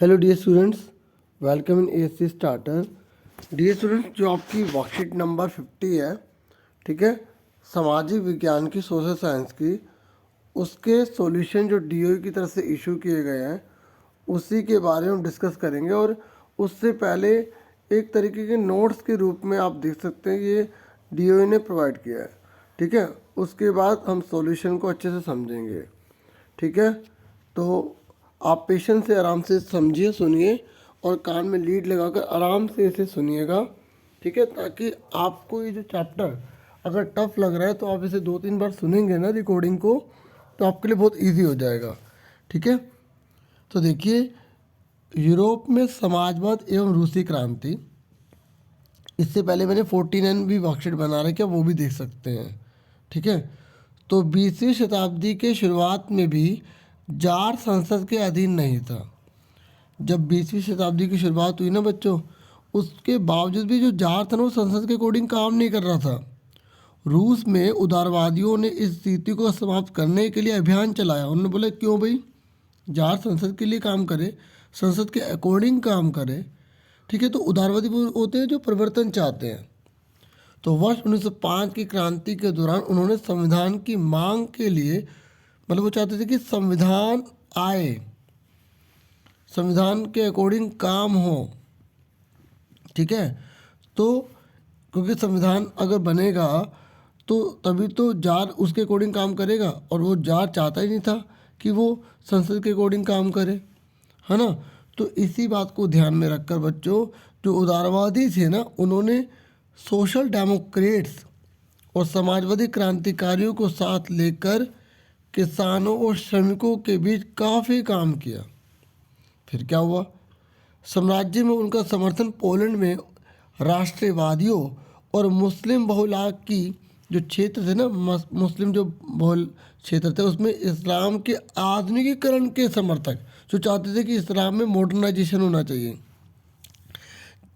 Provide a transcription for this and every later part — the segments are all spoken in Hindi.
Hello dear students, welcome in ASC starter. Dear students, जो आपकी वर्कशीट नंबर 50 है, ठीक है, सामाजिक विज्ञान की, सोशल साइंस की, उसके सॉल्यूशन जो डीओई की तरफ से इशू किए गए हैं उसी के बारे में हम डिस्कस करेंगे। और उससे पहले एक तरीके के नोट्स के रूप में आप देख सकते हैं ये डीओई ने प्रोवाइड किया है, ठीक है। उसके बाद हम सॉल्यूशन को अच्छे से समझेंगे, ठीक है। तो आप पेशेंस से आराम से समझिए, सुनिए और कान में लीड लगाकर आराम से इसे सुनिएगा, ठीक है, ताकि आपको ये जो चैप्टर अगर टफ लग रहा है तो आप इसे 2-3 बार सुनेंगे ना रिकॉर्डिंग को, तो आपके लिए बहुत इजी हो जाएगा, ठीक है। तो देखिए, यूरोप में समाजवाद एवं रूसी क्रांति, इससे पहले मैंने 14 भी वर्कशीट बना रखी है, वो भी देख सकते हैं, ठीक है। तो 20वीं शताब्दी के शुरुआत में भी जार संसद के अधीन नहीं था। जब 20वीं शताब्दी की शुरुआत हुई ना बच्चों, उसके बावजूद भी जो जार था ना वो संसद के अकॉर्डिंग काम नहीं कर रहा था। रूस में उदारवादियों ने इस स्थिति को समाप्त करने के लिए अभियान चलाया। उन्होंने बोला क्यों भाई, जार संसद के लिए काम करे, संसद के अकॉर्डिंग काम करे, ठीक है। तो उदारवादी वो होते हैं जो परिवर्तन चाहते हैं। तो वर्ष 1905 की क्रांति के दौरान उन्होंने संविधान की मांग के लिए, मतलब वो चाहते थे कि संविधान आए, संविधान के अकॉर्डिंग काम हो, ठीक है। तो क्योंकि संविधान अगर बनेगा तो तभी तो जार उसके अकॉर्डिंग काम करेगा, और वो जार चाहता ही नहीं था कि वो संसद के अकॉर्डिंग काम करे, है ना। तो इसी बात को ध्यान में रखकर बच्चों, जो उदारवादी थे ना, उन्होंने सोशल डेमोक्रेट्स और समाजवादी क्रांतिकारियों को साथ लेकर किसानों और श्रमिकों के बीच काफ़ी काम किया। फिर क्या हुआ, साम्राज्य में उनका समर्थन पोलैंड में राष्ट्रवादियों और मुस्लिम बहुलाक की जो क्षेत्र थे ना, मुस्लिम जो बहुल क्षेत्र थे, उसमें इस्लाम के आधुनिकीकरण के समर्थक जो चाहते थे कि इस्लाम में मॉडर्नाइजेशन होना चाहिए,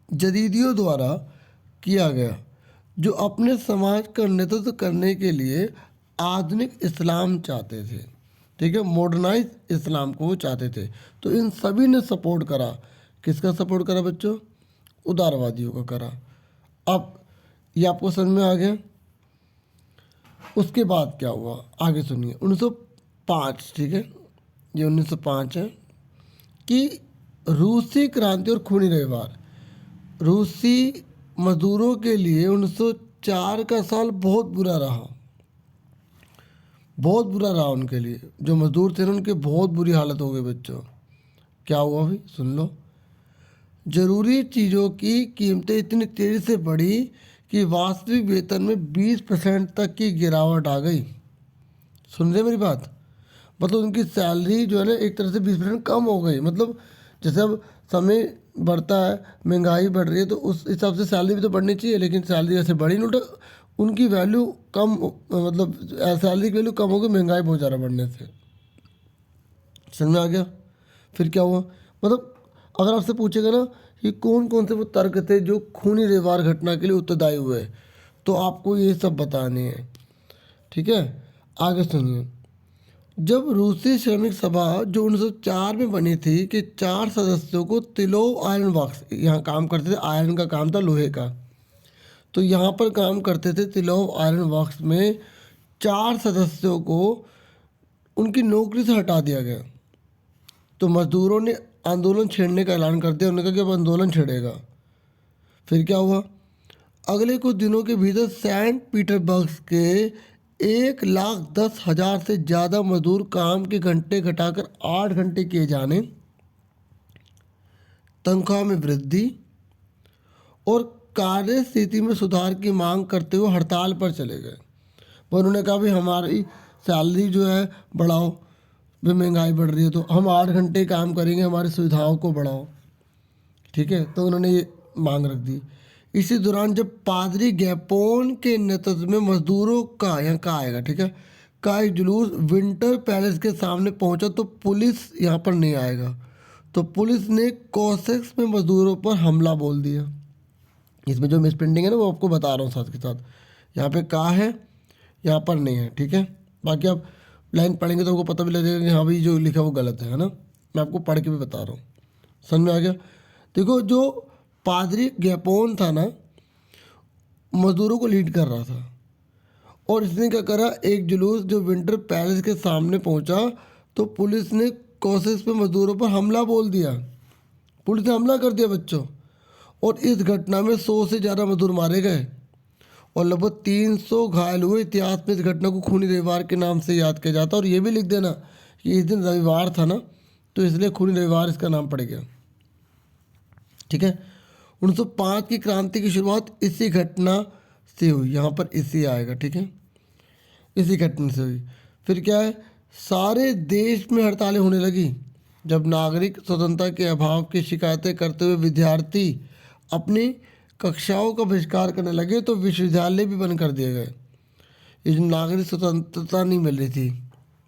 जदीदियों द्वारा किया गया, जो अपने समाज का नेतृत्व करने के लिए आधुनिक इस्लाम चाहते थे, ठीक है, मॉडर्नाइज इस्लाम को वो चाहते थे। तो इन सभी ने सपोर्ट करा। किसका सपोर्ट करा बच्चों? उदारवादियों का करा। अब ये आपको समझ में आ गया। उसके बाद क्या हुआ आगे सुनिए। 1905, ठीक है, ये 1905 है, कि रूसी क्रांति और खूनी रविवार, रूसी मजदूरों के लिए 1904 का साल बहुत बुरा रहा, बहुत बुरा रहा उनके लिए। जो मजदूर थे ना, उनकी बहुत बुरी हालत हो गई बच्चों। क्या हुआ भाई, सुन लो। ज़रूरी चीज़ों की कीमतें इतनी तेज़ी से बढ़ी कि वास्तविक वेतन में 20% तक की गिरावट आ गई। सुन रहे मेरी बात? मतलब उनकी सैलरी जो है ना, एक तरह से 20% कम हो गई। मतलब जैसे अब समय बढ़ता है, महंगाई बढ़ रही है, तो उस हिसाब से सैलरी भी तो बढ़नी चाहिए, लेकिन सैलरी ऐसे बढ़ी नहीं, उल्टा उनकी वैल्यू कम, मतलब सैलरी की वैल्यू कम हो गई महंगाई बहुत ज़्यादा बढ़ने से। समझ में आ गया? फिर क्या हुआ, मतलब अगर आपसे पूछेगा ना कि कौन कौन से वो तर्क थे जो खूनी रविवार घटना के लिए उत्तरदायी हुए, तो आपको ये सब बताने हैं, ठीक है। आगे सुनिए। जब रूसी श्रमिक सभा जो 1904 में बनी थी, कि 4 सदस्यों को तिलोव आयरन वर्क्स, यहाँ काम करते थे, आयरन का काम था, लोहे का, तो यहाँ पर काम करते थे तिलोव आयरन वर्क्स में 4 सदस्यों को उनकी नौकरी से हटा दिया गया। तो मजदूरों ने आंदोलन छेड़ने का ऐलान कर दिया। उन्होंने कहा कि अब आंदोलन छेड़ेगा। फिर क्या हुआ, अगले कुछ दिनों के भीतर सेंट पीटर्सबर्ग के 1,10,000 से ज़्यादा मजदूर काम के घंटे घटाकर 8 घंटे किए जाने, तनख्वाह में वृद्धि और कार्य स्थिति में सुधार की मांग करते हुए हड़ताल पर चले गए। पर उन्होंने कहा भाई हमारी सैलरी जो है बढ़ाओ, भाई महंगाई बढ़ रही है, तो हम 8 घंटे काम करेंगे, हमारी सुविधाओं को बढ़ाओ, ठीक है। तो उन्होंने ये मांग रख दी। इसी दौरान जब पादरी गैपोन के नेतृत्व में मजदूरों का, यहाँ का आएगा, ठीक है, का एक जुलूस विंटर पैलेस के सामने पहुंचा, तो पुलिस यहाँ पर नहीं आएगा, तो पुलिस ने कॉसेक्स में मजदूरों पर हमला बोल दिया। इसमें जो मिस प्रिंटिंग है ना, वो आपको बता रहा हूँ साथ के साथ। यहाँ पे का है, यहाँ पर नहीं है, ठीक है। बाकी आप लाइन पढ़ेंगे तो आपको पता भी लगेगा कि हाँ भाई जो लिखा वो गलत है ना। मैं आपको पढ़ के भी बता रहा हूँ। समझ में आ गया। देखो जो पादरी गैपोन था ना, मजदूरों को लीड कर रहा था, और इसने क्या करा, एक जुलूस जो विंटर पैलेस के सामने पहुंचा तो पुलिस ने कोशिश पे मजदूरों पर हमला बोल दिया। पुलिस ने हमला कर दिया बच्चों, और इस घटना में 100 से ज़्यादा मजदूर मारे गए और लगभग 300 घायल हुए। इतिहास में इस घटना को खूनी रविवार के नाम से याद किया जाता है। और ये भी लिख देना कि इस दिन रविवार था ना, तो इसलिए खूनी रविवार इसका नाम पड़ गया। ठीक है। 1905 की क्रांति की शुरुआत इसी घटना से हुई, यहाँ पर इसी आएगा। ठीक है, इसी घटना से हुई। फिर क्या है, सारे देश में हड़तालें होने लगी जब नागरिक स्वतंत्रता के अभाव की शिकायतें करते हुए विद्यार्थी अपनी कक्षाओं का बहिष्कार करने लगे तो विश्वविद्यालय भी बंद कर दिए गए। ये जो नागरिक स्वतंत्रता नहीं मिल रही थी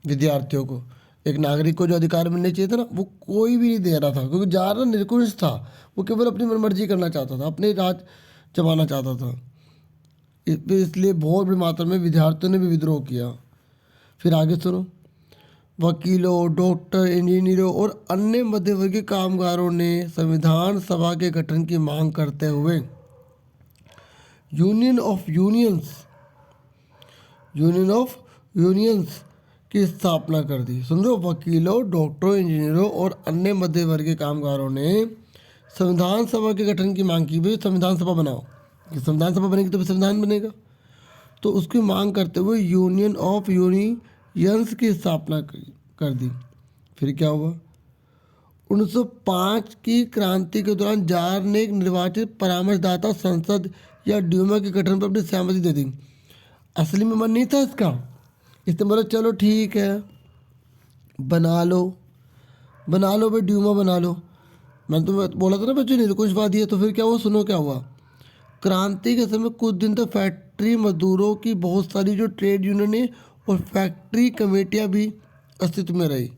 विद्यार्थियों को, एक नागरिक को जो अधिकार मिलने चाहिए था ना, वो कोई भी नहीं दे रहा था, क्योंकि ज़्यादा निरंकुश था। वो केवल अपनी मनमर्जी करना चाहता था, अपने राज जमाना चाहता था। इसलिए बहुत बड़ी मात्रा में विद्यार्थियों ने भी विद्रोह किया। फिर आगे सुनो, वकीलों, डॉक्टर, इंजीनियरों और अन्य मध्यवर्गीय कामगारों ने संविधान सभा के गठन की मांग करते हुए यूनियन ऑफ यूनियंस की स्थापना कर दी। समझो, वकीलों, डॉक्टरों, इंजीनियरों और अन्य मध्यवर्गीय कामगारों ने संविधान सभा के गठन की मांग की। भाई संविधान सभा बनाओ, कि संविधान सभा बनेगी तो संविधान बनेगा। तो उसकी मांग करते हुए यूनियन ऑफ यूनियंस की स्थापना कर दी। फिर क्या हुआ, 1905 की क्रांति के दौरान जार ने एक निर्वाचित परामर्शदाता संसद या ड्यूमा के गठन पर अपनी सहमति दे दी। असली में मन नहीं था इसका, इसने बोला चलो ठीक है, बना लो भाई, ड्यूमा बना लो। मैंने तो बोला था ना बच्चों, निरंकुशवादी है। तो फिर क्या हुआ, सुनो क्या हुआ। क्रांति के समय कुछ दिन तक फैक्ट्री मजदूरों की बहुत सारी जो ट्रेड यूनियनें और फैक्ट्री कमेटियां भी अस्तित्व में रही।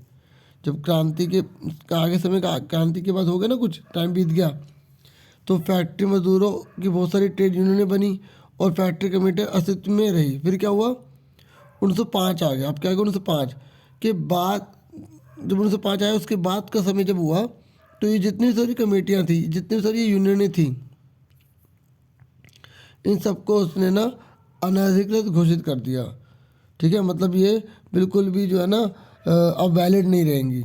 जब क्रांति के आगे समय का क्रांति के बाद हो गया ना, कुछ टाइम बीत गया, तो फैक्ट्री मजदूरों की बहुत सारी ट्रेड यूनियनें बनी और फैक्ट्री कमेटियां अस्तित्व में रही। फिर क्या हुआ, 1905 आ गया। अब क्या हुआ, 1905 के बाद, जब 1905 आया उसके बाद का समय जब हुआ, तो ये जितनी सारी कमेटियां थी, जितनी सारी यूनियनें थी, इन सबको उसने ना अनधिकृत घोषित कर दिया। ठीक है, मतलब ये बिल्कुल भी जो है ना अब वैलिड नहीं रहेंगी,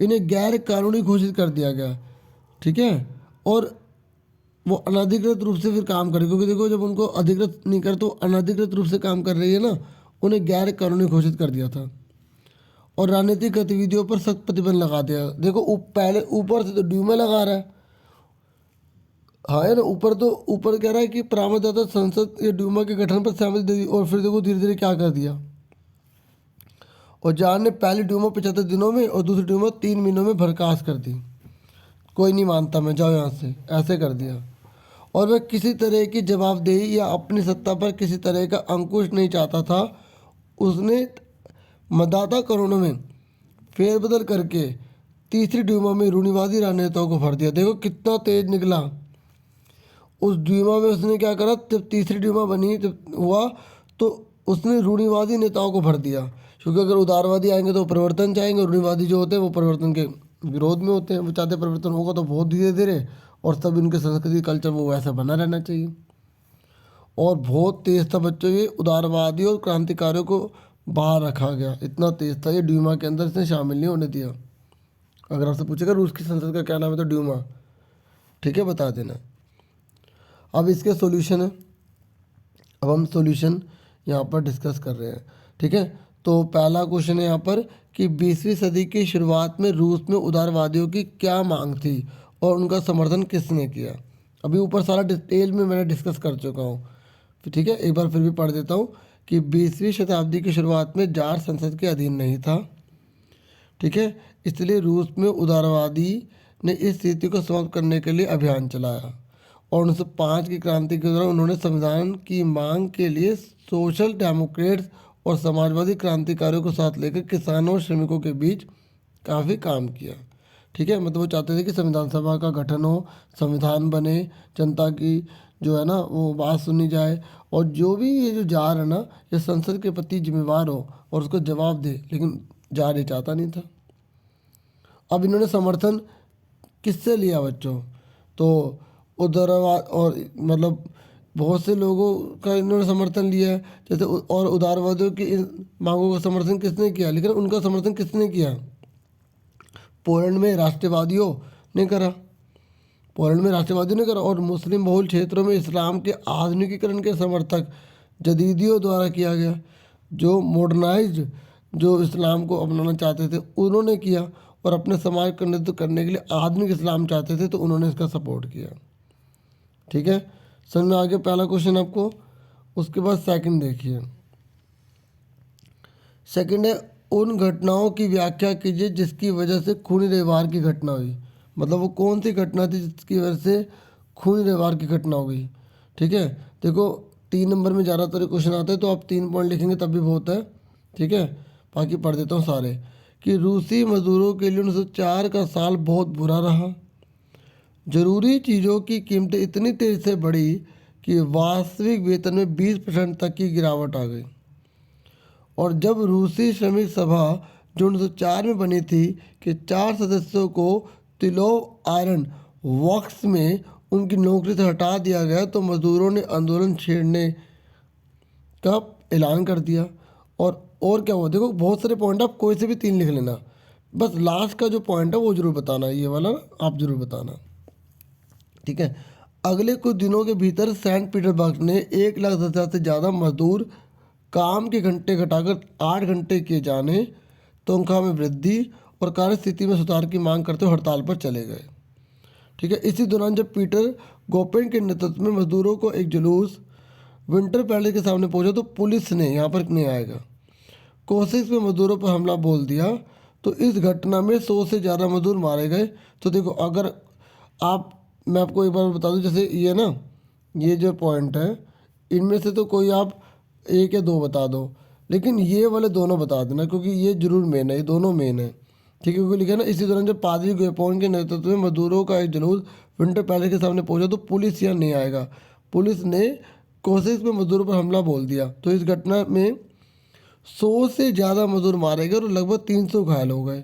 इन्हें गैर कानूनी घोषित कर दिया गया। ठीक है, और वो अनधिकृत रूप से फिर काम करे, क्योंकि देखो जब उनको अधिकृत नहीं कर तो अनधिकृत रूप से काम कर रही है ना, उन्हें गैर कानूनी घोषित कर दिया था। और राजनीतिक गतिविधियों पर सख्त प्रतिबंध लगा दिया। देखो पहले ऊपर से तो ड्यूमा लगा रहा है, हाँ है ना, ऊपर कह रहा है कि परामर्शदाता संसद या ड्यूमा के गठन पर सहमति दे दी, और फिर देखो धीरे धीरे क्या कर दिया। और जार ने पहली ड्यूमा 75 दिनों में और दूसरी ड्यूमा 3 महीनों में बर्खास्त कर दी। कोई नहीं मानता, मैं जाओ यहाँ से, ऐसे कर दिया। और वह किसी तरह की जवाबदेही या अपनी सत्ता पर किसी तरह का अंकुश नहीं चाहता था। उसने मतदाता कानूनों में फेरबदल करके तीसरी ड्यूमा में रूढ़िवादी राजनेताओं को भर दिया। देखो कितना तेज निकला। उस ड्यूमा में उसने क्या करा, जब तीसरी ड्यूमा बनी, जब हुआ तो उसने रूढ़िवादी नेताओं को भर दिया, क्योंकि अगर उदारवादी आएंगे तो परिवर्तन चाहेंगे, रूढ़िवादी जो होते हैं वो परिवर्तन के विरोध में होते हैं। वो चाहते परिवर्तन होगा तो बहुत धीरे धीरे, और तब उनके संस्कृति कल्चर वो वैसा बना रहना चाहिए। और बहुत तेज़ था बच्चों ये, उदारवादी और क्रांतिकारियों को बाहर रखा गया, इतना तेज़ था ये ड्यूमा के अंदर, इसने शामिल नहीं होने दिया। अगर आपसे पूछेगा रूस की संसद का क्या नाम है तो ड्यूमा, ठीक है, बता देना। अब इसके सॉल्यूशन है, अब हम सॉल्यूशन यहाँ पर डिस्कस कर रहे हैं। ठीक है, तो पहला क्वेश्चन है यहाँ पर कि 20वीं सदी की शुरुआत में रूस में उदारवादियों की क्या मांग थी और उनका समर्थन किसने किया। अभी ऊपर सारा डिटेल में मैंने डिस्कस कर चुका हूँ। ठीक है, एक बार फिर भी पढ़ देता हूँ कि 20वीं शताब्दी की शुरुआत में जार संसद के अधीन नहीं था। ठीक है, इसलिए रूस में उदारवादी ने इस स्थिति को समाप्त करने के लिए अभियान चलाया, और 1905 की क्रांति के दौरान उन्होंने संविधान की मांग के लिए सोशल डेमोक्रेट्स और समाजवादी क्रांतिकारियों को साथ लेकर किसानों और श्रमिकों के बीच काफ़ी काम किया। ठीक है, मतलब वो चाहते थे कि संविधान सभा का गठन हो, संविधान बने, जनता की जो है ना वो बात सुनी जाए, और जो भी ये जो जार है ना ये संसद के प्रति जिम्मेवार हो और उसको जवाब दे, लेकिन जार ये चाहता नहीं था। अब इन्होंने समर्थन किससे लिया बच्चों? तो उदारवाद और मतलब बहुत से लोगों का इन्होंने समर्थन लिया है, जैसे और उदारवादियों की इन मांगों का समर्थन किसने किया, लेकिन उनका समर्थन किसने किया? पोलैंड में राष्ट्रवादियों ने करा, पोलैंड में राष्ट्रवादियों ने करा। और मुस्लिम बहुल क्षेत्रों में इस्लाम के आधुनिकीकरण के समर्थक जदीदियों द्वारा किया गया। जो मॉडर्नाइज्ड जो इस्लाम को अपनाना चाहते थे उन्होंने किया, और अपने समाज का नेतृत्व करने के लिए आधुनिक इस्लाम चाहते थे तो उन्होंने इसका सपोर्ट किया। ठीक है, समझ में आ गया पहला क्वेश्चन आपको। उसके बाद सेकंड देखिए, सेकंड है उन घटनाओं की व्याख्या कीजिए जिसकी वजह से खूनी व्यवहार की घटना हुई। मतलब वो कौन सी घटना थी जिसकी वजह से खूनी व्यवहार की घटना हो गई। ठीक है, देखो 3 नंबर में ज़्यादातर क्वेश्चन आते हैं तो आप 3 पॉइंट लिखेंगे तब भी बहुत है। ठीक है, बाकी पढ़ देता हूँ सारे। कि रूसी मजदूरों के लिए 1904 का साल बहुत बुरा रहा। जरूरी चीज़ों की कीमतें इतनी तेज़ी से बढ़ी कि वास्तविक वेतन में 20% तक की गिरावट आ गई। और जब रूसी श्रमिक सभा जो 1904 में बनी थी कि 4 सदस्यों को तिलोव आयरन वर्क्स में उनकी नौकरी से हटा दिया गया तो मजदूरों ने आंदोलन छेड़ने का ऐलान कर दिया। और क्या हुआ, देखो बहुत सारे पॉइंट आप कोई से भी 3 लिख लेना, बस लास्ट का जो पॉइंट है वो जरूर बताना, ये वाला आप जरूर बताना। ठीक है, अगले कुछ दिनों के भीतर सेंट पीटर्सबर्ग ने 1,10,000 से ज़्यादा मजदूर काम के घंटे घटाकर 8 घंटे किए जाने, तनख्वाह में वृद्धि और कार्य स्थिति में सुधार की मांग करते हुए हड़ताल पर चले गए। ठीक है, इसी दौरान जब पीटर गोपेन के नेतृत्व में मजदूरों को एक जुलूस विंटर पैलेस के सामने पहुंचा तो पुलिस ने, यहाँ पर नहीं आएगा, कोशिश में मजदूरों पर हमला बोल दिया। तो इस घटना में 100 से ज़्यादा मजदूर मारे गए। तो देखो अगर आप, मैं आपको एक बार बता दूं, जैसे ये ना, ये जो पॉइंट है इनमें से तो कोई आप 1 या 2 बता दो, लेकिन ये वाले दोनों बता देना क्योंकि ये जरूर मेन है, ये दोनों मेन है। ठीक है, क्योंकि लिखा है ना, इसी दौरान जब पादरी गोपेन के नेतृत्व में मजदूरों का एक जुलूस विंटर पैलेस के सामने पहुंचा तो पुलिस यहाँ नहीं आएगा, पुलिस ने कोशिश में मजदूरों पर हमला बोल दिया। तो इस घटना में 100 से ज़्यादा मजदूर मारे गए और लगभग 300 घायल हो गए।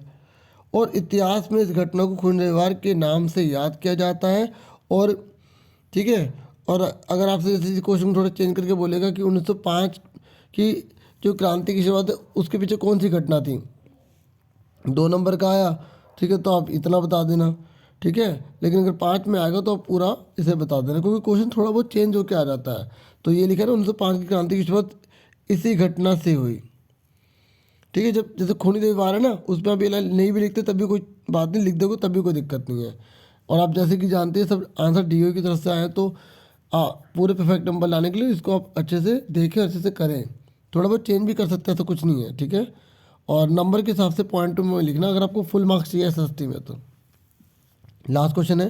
और इतिहास में इस घटना को खूनी व्यवहार के नाम से याद किया जाता है। और ठीक है, और अगर आपसे जैसे क्वेश्चन थोड़ा चेंज करके बोलेगा कि 1905 की जो क्रांति की शुरुआत है उसके पीछे कौन सी घटना थी, 2 नंबर का आया। ठीक है, तो आप इतना बता देना। ठीक है, लेकिन अगर 5 में आएगा तो आप पूरा इसे बता देना क्योंकि क्वेश्चन थोड़ा बहुत चेंज होकर आ जाता है। तो ये लिखा है ना, 1905 की क्रांति की शुरुआत इसी घटना से हुई। ठीक है, जब जैसे खूनी व्यवहार है ना, उसमें आप ये लाइन नहीं भी लिखते तब भी कोई बात नहीं, लिख दोगे तब भी कोई दिक्कत नहीं है। और आप जैसे कि जानते हैं सब आंसर डीओ की तरफ से आए हैं, तो पूरे परफेक्ट नंबर लाने के लिए इसको आप अच्छे से देखें, अच्छे से करें। थोड़ा बहुत चेंज भी कर सकते हैं, तो कुछ नहीं है। ठीक है, और नंबर के हिसाब से पॉइंट में लिखना अगर आपको फुल मार्क्स चाहिए एसएसटी में। तो लास्ट क्वेश्चन है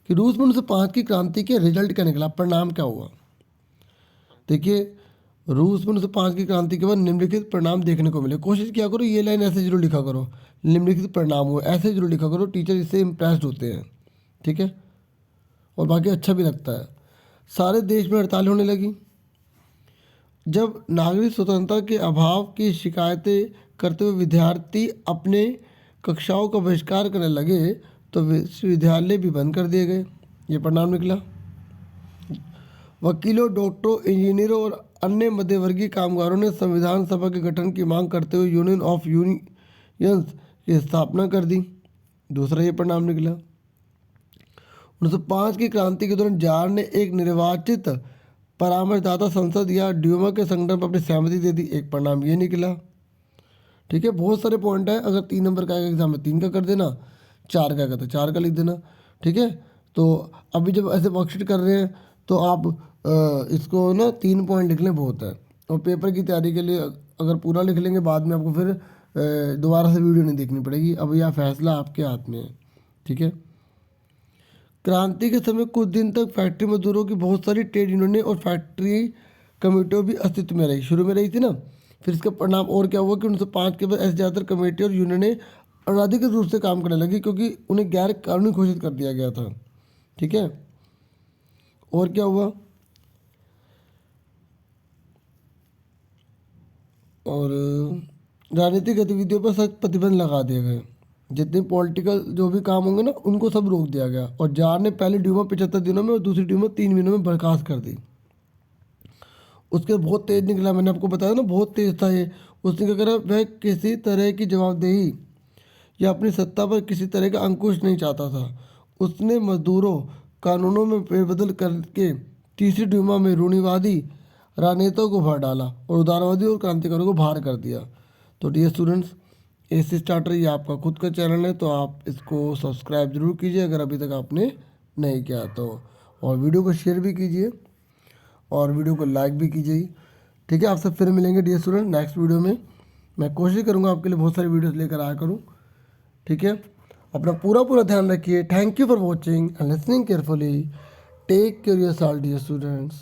कि रूस में 1905 की क्रांति के रिजल्ट क्या निकला, परिणाम क्या हुआ। देखिए, रूस में 1905 की क्रांति के बाद निम्नलिखित परिणाम देखने को मिले। कोशिश किया करो ये लाइन ऐसे जरूर लिखा करो, निम्नलिखित परिणाम हुए, ऐसे जरूर लिखा करो, टीचर इससे इम्प्रेस्ड होते हैं। ठीक है, और बाकी अच्छा भी लगता है। सारे देश में हड़ताल होने लगी। जब नागरिक स्वतंत्रता के अभाव की शिकायतें करते हुए विद्यार्थी अपने कक्षाओं का बहिष्कार करने लगे तो विश्वविद्यालय भी बंद कर दिए गए। ये परिणाम निकला। वकीलों, डॉक्टरों, इंजीनियरों और अन्य मध्यवर्गीय कामगारों ने संविधान सभा के गठन की मांग करते हुए यूनियन ऑफ यूनियंस की स्थापना कर दी। दूसरा ये परिणाम निकला। 1905 की क्रांति के दौरान जार ने एक निर्वाचित परामर्शदाता संसद या ड्यूमा के संगठन पर अपनी सहमति दे दी। एक परिणाम ये निकला। ठीक है, बहुत सारे पॉइंट है। अगर 3 नंबर का एग्जाम में 3 का कर देना, 4 का कहते 4 का लिख देना। ठीक है, तो अभी जब ऐसे वर्कशीट कर रहे हैं तो आप इसको ना 3 पॉइंट लिख लें, बहुत है। और पेपर की तैयारी के लिए अगर पूरा लिख लेंगे बाद में आपको फिर दोबारा से वीडियो नहीं देखनी पड़ेगी। अब यह फैसला आपके हाथ में है। ठीक है, क्रांति के समय कुछ दिन तक फैक्ट्री मजदूरों की बहुत सारी ट्रेड यूनियनें और फैक्ट्री कमेटियाँ भी अस्तित्व में रही, शुरू में रही थी ना। फिर इसका परिणाम और क्या हुआ कि 1905 के बाद ऐसे ज़्यादातर कमेटी और यूनियनें अनाधिकृत रूप से काम करने लगी क्योंकि उन्हें गैर कानूनी घोषित कर दिया गया था। ठीक है, और क्या हुआ, और राजनीतिक गतिविधियों पर सख्त प्रतिबंध लगा दिए गए। जितने पॉलिटिकल जो भी काम होंगे ना उनको सब रोक दिया गया, और जार ने पहली ड्यूमा 75 दिनों में और दूसरी ड्यूमा 3 महीनों में बर्खास्त कर दी। उसके बहुत तेज निकला, मैंने आपको बताया ना बहुत तेज था ये। उसने क्या करा, वह किसी तरह की जवाबदेही या अपनी सत्ता पर किसी तरह का अंकुश नहीं चाहता था। उसने मजदूरों कानूनों में फेरबदल करके तीसरी ड्यूमा में रूढ़िवादी राजनेताओं को भर डाला और उदारवादी और क्रांतिकारियों को बाहर कर दिया। तो डियर स्टूडेंट्स, एसी स्टार्टर ये आपका खुद का चैनल है, तो आप इसको सब्सक्राइब जरूर कीजिए अगर अभी तक आपने नहीं किया तो, और वीडियो को शेयर भी कीजिए और वीडियो को लाइक भी कीजिए। ठीक है, आपसे फिर मिलेंगे डियर स्टूडेंट नेक्स्ट वीडियो में। मैं कोशिश करूँगा आपके लिए बहुत सारी वीडियोस लेकर आया करूँ। ठीक है, अपना पूरा ध्यान रखिए। Thank you for watching and listening carefully. Take care yourself dear students.